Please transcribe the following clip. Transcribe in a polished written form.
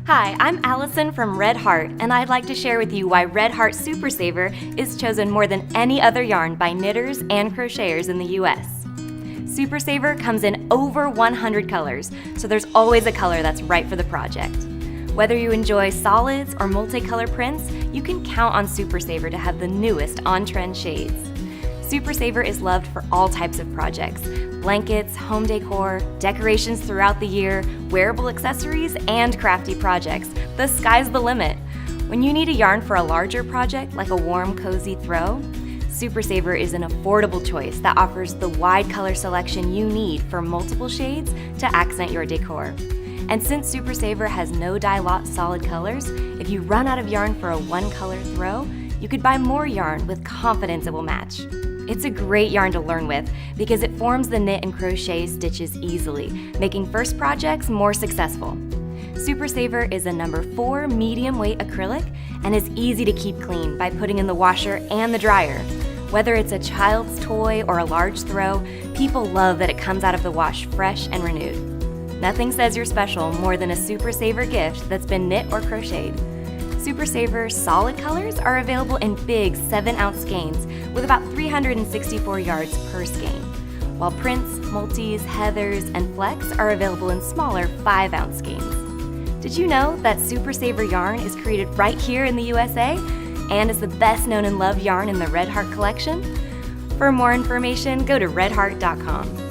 Hi, I'm Allison from Red Heart, and I'd like to share with you why Red Heart Super Saver is chosen more than any other yarn by knitters and crocheters in the US. Super Saver comes in over 100 colors, so there's always a color that's right for the project. Whether you enjoy solids or multicolor prints, you can count on Super Saver to have the newest on-trend shades. Super Saver is loved for all types of projects: blankets, home decor, decorations throughout the year, wearable accessories, and crafty projects. The sky's the limit. When you need a yarn for a larger project, like a warm, cozy throw, Super Saver is an affordable choice that offers the wide color selection you need for multiple shades to accent your decor. And since Super Saver has no dye-lot solid colors, if you run out of yarn for a one-color throw, you could buy more yarn with confidence it will match. It's a great yarn to learn with because it forms the knit and crochet stitches easily, making first projects more successful. Super Saver is a number 4 medium weight acrylic and is easy to keep clean by putting in the washer and the dryer. Whether it's a child's toy or a large throw, people love that it comes out of the wash fresh and renewed. Nothing says you're special more than a Super Saver gift that's been knit or crocheted. Super Saver solid colors are available in big 7-ounce skeins with about 364 yards per skein, while prints, multis, heathers, and flecks are available in smaller 5-ounce skeins. Did you know that Super Saver yarn is created right here in the USA and is the best known and loved yarn in the Red Heart collection? For more information, go to redheart.com.